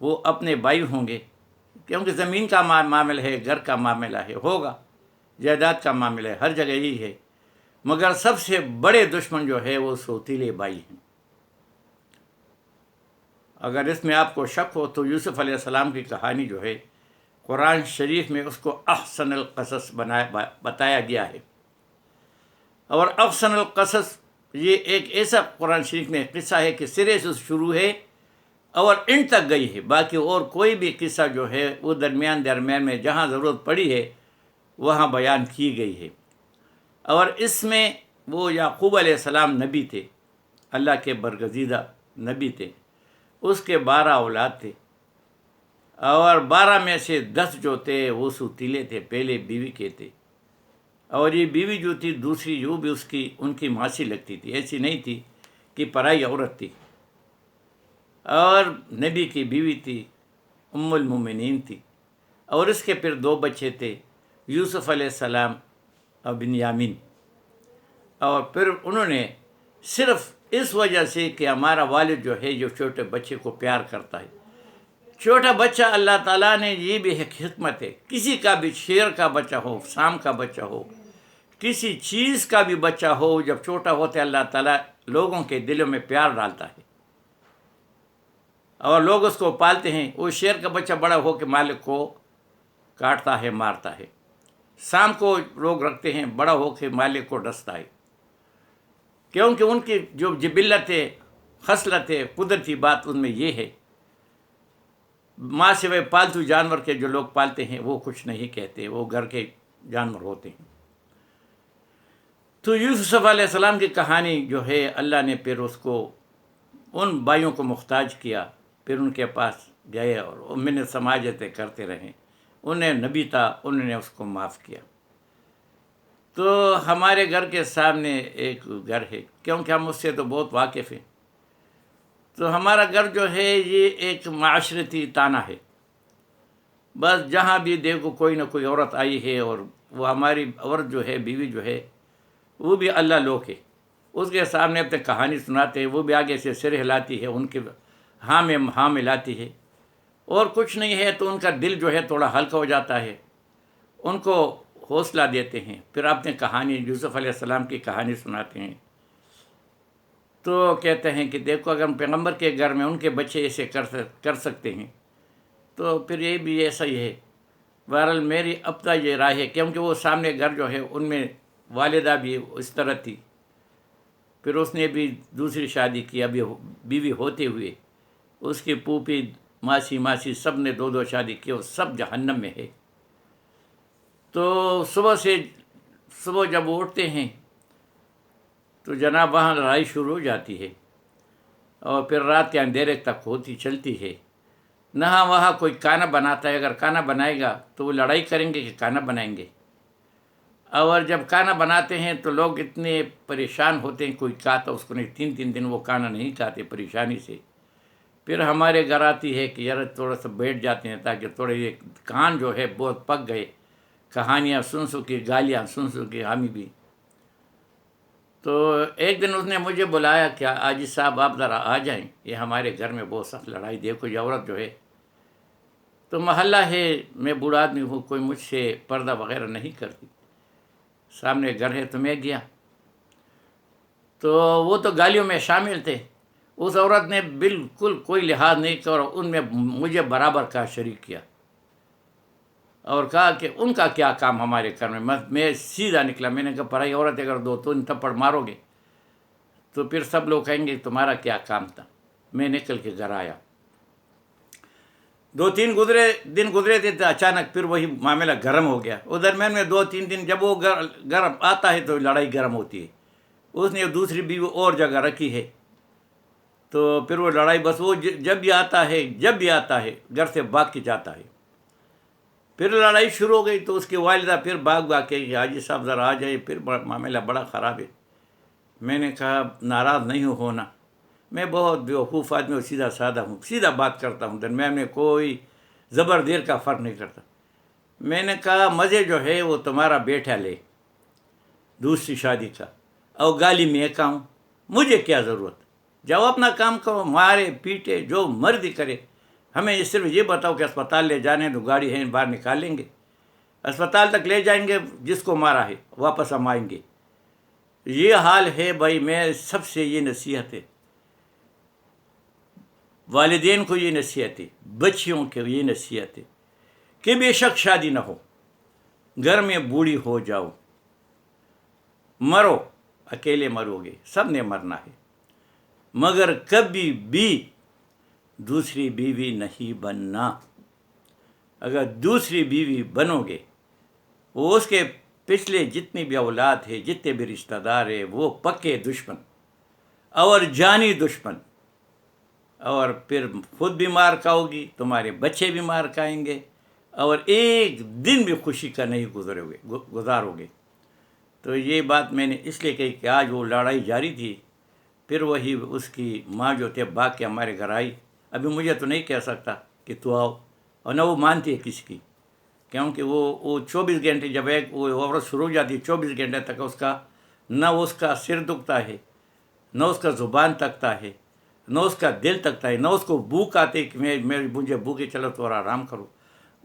وہ اپنے بھائی ہوں گے، کیونکہ زمین کا معاملہ ہے، گھر کا معاملہ ہے، ہوگا، جائیداد کا معاملہ ہے، ہر جگہ یہی ہے، مگر سب سے بڑے دشمن جو ہے وہ سوتیلے بھائی ہیں۔ اگر اس میں آپ کو شک ہو تو یوسف علیہ السلام کی کہانی جو ہے قرآن شریف میں اس کو احسن القصص بتایا گیا ہے، اور احسن القصص یہ ایک ایسا قرآن شریف میں قصہ ہے کہ سرے سے شروع ہے اور ان تک گئی ہے، باقی اور کوئی بھی قصہ جو ہے وہ درمیان میں جہاں ضرورت پڑی ہے وہاں بیان کی گئی ہے۔ اور اس میں وہ یعقوب علیہ السلام نبی تھے، اللہ کے برگزیدہ نبی تھے، اس کے 12 اولاد تھے، اور 12 میں سے 10 جو تھے وہ سوتیلے تھے، پہلے بیوی کے تھے، اور یہ بیوی جو تھی دوسری جو بھی ان کی ماسی لگتی تھی، ایسی نہیں تھی کہ پرائی عورت تھی، اور نبی کی بیوی تھی، ام المومنین تھی، اور اس کے پھر 2 بچے تھے، یوسف علیہ السلام اور بنیامین، اور پھر انہوں نے صرف اس وجہ سے کہ ہمارا والد جو ہے جو چھوٹے بچے کو پیار کرتا ہے، چھوٹا بچہ اللہ تعالیٰ نے یہ بھی ایک حکمت ہے، کسی کا بھی شیر کا بچہ ہو، سام کا بچہ ہو، کسی چیز کا بھی بچہ ہو، جب چھوٹا ہوتا ہے اللہ تعالیٰ لوگوں کے دلوں میں پیار ڈالتا ہے اور لوگ اس کو پالتے ہیں۔ وہ شیر کا بچہ بڑا ہو کے مالک کو کاٹتا ہے، مارتا ہے، سام کو لوگ رکھتے ہیں، بڑا ہو کے مالک کو ڈستا ہے، کیونکہ ان کی جو جبلت ہے، خصلت ہے، قدرتی بات ان میں یہ ہے۔ ماں سوائے پالتو جانور کے جو لوگ پالتے ہیں وہ کچھ نہیں کہتے، وہ گھر کے جانور ہوتے ہیں۔ تو یوسف علیہ السلام کی کہانی جو ہے اللہ نے پھر اس کو ان بھائیوں کو محتاج کیا، پھر ان کے پاس گئے اور منت سماجتیں کرتے رہے، انہیں نبی تھا، انہوں نے اس کو معاف کیا۔ تو ہمارے گھر کے سامنے ایک گھر ہے، کیونکہ ہم اس سے تو بہت واقف ہیں، تو ہمارا گھر جو ہے یہ ایک معاشرتی تانا ہے، بس جہاں بھی دیکھو کوئی نہ کوئی عورت آئی ہے، اور وہ ہماری عورت جو ہے، بیوی جو ہے، وہ بھی اللہ لوک ہے، اس کے سامنے اپنے کہانی سناتے ہیں، وہ بھی آگے سے سر ہلاتی ہے، ان کے ہاں میں ہاں ملاتی ہے، اور کچھ نہیں ہے تو ان کا دل جو ہے تھوڑا ہلکا ہو جاتا ہے، ان کو حوصلہ دیتے ہیں، پھر اپنے کہانی یوسف علیہ السلام کی کہانی سناتے ہیں، تو کہتے ہیں کہ دیکھو اگر ہم پیغمبر کے گھر میں ان کے بچے ایسے کر سکتے ہیں تو پھر یہ بھی ایسا ہی ہے۔ بہرحال میری اب تک یہ رائے ہے، کیونکہ وہ سامنے گھر جو ہے ان میں والدہ بھی اس طرح تھی، پھر اس نے بھی دوسری شادی کی، ابھی بیوی ہوتے ہوئے اس کی پھوپھی ماسی سب نے 2 شادی کی، اور سب جہنم میں ہے۔ تو صبح جب اٹھتے ہیں تو جناب وہاں لڑائی شروع ہو جاتی ہے، اور پھر رات کے اندھیرے تک چلتی ہے، نہ وہاں کوئی کھانا بناتا ہے، اگر کھانا بنائے گا تو وہ لڑائی کریں گے کہ کھانا بنائیں گے، اور جب کھانا بناتے ہیں تو لوگ اتنے پریشان ہوتے ہیں، کوئی کھاتا اس کو نہیں، 3 دن وہ کھانا نہیں کھاتے پریشانی سے، پھر ہمارے گھر آتی ہے کہ یار تھوڑا سا بیٹھ جاتے ہیں تاکہ تھوڑے یہ کان جو ہے بہت پک گئے، کہانیاں سن کی، گالیاں سن کی، ہم بھی۔ تو ایک دن اس نے مجھے بلایا کہ حاجی صاحب آپ ذرا آ جائیں، یہ ہمارے گھر میں بہت سخت لڑائی، دیکھو یہ عورت جو ہے، تو محلہ ہے، میں بوڑھا آدمی ہوں، کوئی مجھ سے پردہ وغیرہ نہیں کرتی، سامنے گھر ہے، تو میں گیا، تو وہ تو گالیوں میں شامل تھے، اس عورت نے بالکل کوئی لحاظ نہیں کیا، اور ان میں مجھے برابر کا شریک کیا، اور کہا کہ ان کا کیا کام ہمارے گھر میں۔ میں سیدھا نکلا، میں نے کہا پرائی عورت اگر 2 تھپڑ مارو گے تو پھر سب لوگ کہیں گے تمہارا کیا کام تھا۔ میں نکل کے گھر آیا، 2-3 دن گزرے تھے تو اچانک پھر وہی معاملہ گرم ہو گیا، وہ درمیان میں 2-3 دن جب وہ گرم آتا ہے تو لڑائی گرم ہوتی ہے، اس نے دوسری بیوی اور جگہ رکھی ہے، تو پھر وہ لڑائی بس وہ جب بھی آتا ہے گھر سے بھاگ کے جاتا ہے، پھر لڑائی شروع ہو گئی، تو اس کی والدہ پھر بھاگ کے حاجی صاحب ذرا آ جائے، پھر معاملہ بڑا خراب ہے۔ میں نے کہا ناراض نہیں ہونا، میں بہت بیوقوف آدمی ہوں، سیدھا سادہ ہوں، سیدھا بات کرتا ہوں، درمیان میں کوئی زبر دیر کا فرق نہیں کرتا۔ میں نے کہا مزے جو ہے وہ تمہارا بیٹا لے دوسری شادی کا، اور گالی میں کہوں، مجھے کیا ضرورت، جاؤ اپنا کام کرو، مارے پیٹے جو مرضی کرے، ہمیں یہ صرف یہ بتاؤ کہ اسپتال لے جانے تو گاڑی ہے باہر نکال لیں گے، اسپتال تک لے جائیں گے، جس کو مارا ہے واپس ہم آئیں گے۔ یہ حال ہے بھائی۔ میں سب سے یہ نصیحت ہے، والدین کو یہ نصیحت ہے، بچیوں کو یہ نصیحت ہے کہ بے شک شادی نہ ہو، گھر میں بوڑھی ہو جاؤ، مرو، اکیلے مرو گے، سب نے مرنا ہے، مگر کبھی بھی دوسری بیوی نہیں بننا۔ اگر دوسری بیوی بنو گے، وہ اس کے پچھلے جتنی بھی اولاد ہے، جتنے بھی رشتہ دار ہیں، وہ پکے دشمن اور جانی دشمن، اور پھر خود بھی مار کھاؤ گی، تمہارے بچے بھی مار کھائیں گے، اور ایک دن بھی خوشی کا نہیں گزارو گے۔ تو یہ بات میں نے اس لیے کہی کہ آج وہ لڑائی جاری تھی، پھر وہی اس کی ماں جو تھے بھاگ کے ہمارے گھر آئی۔ ابھی مجھے تو نہیں کہہ سکتا کہ تو آؤ، اور نہ وہ مانتی ہے کسی کی، کیونکہ وہ 24 گھنٹے جب ایک وہ عورت شروع ہو جاتی 24 گھنٹے تک نہ اس کا سر دکھتا ہے، نہ اس کا زبان تکتا ہے، نہ اس کا دل تکتا ہے، نہ اس کو بھوک آتی کہ مجھے بھوکے، چلو تھوڑا آرام کرو۔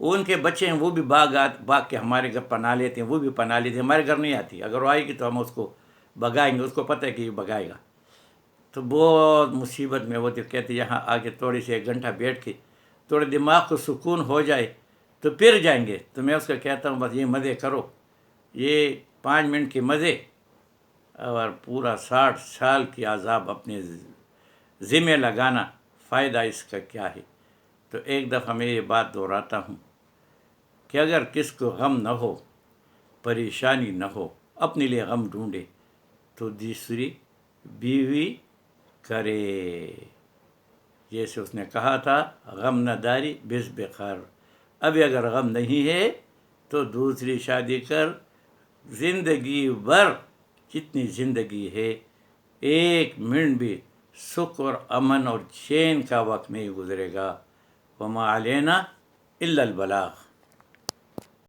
ان کے بچے ہیں وہ بھی بھاگ کے ہمارے گھر پناہ لیتے ہیں، وہ بھی پناہ لیتے ہیں، ہمارے گھر نہیں آتی، اگر وہ آئے گی تو ہم اس کو بھگائیں گے، اس کو پتہ ہے کہ یہ بھگائے گا۔ تو بہت مصیبت میں وہ تو کہتے یہاں آگے تھوڑی سی 1 گھنٹہ بیٹھ کے تھوڑے دماغ کو سکون ہو جائے تو پھر جائیں گے۔ تو میں اس کو کہتا ہوں بس یہ مزے کرو، یہ 5 منٹ کے مزے، اور پورا 60 سال کی عذاب اپنے ذمہ لگانا، فائدہ اس کا کیا ہے؟ تو ایک دفعہ میں یہ بات دہراتا ہوں کہ اگر کس کو غم نہ ہو، پریشانی نہ ہو، اپنے لیے غم ڈھونڈے تو دوسری بیوی کرے۔ جیسے اس نے کہا تھا غم نہ داری بس بخار، ابھی اگر غم نہیں ہے تو دوسری شادی کر، زندگی بھر جتنی زندگی ہے ایک منٹ بھی سکھ اور امن اور چین کا وقت نہیں گزرے گا۔ وما علینا الا البلاغ۔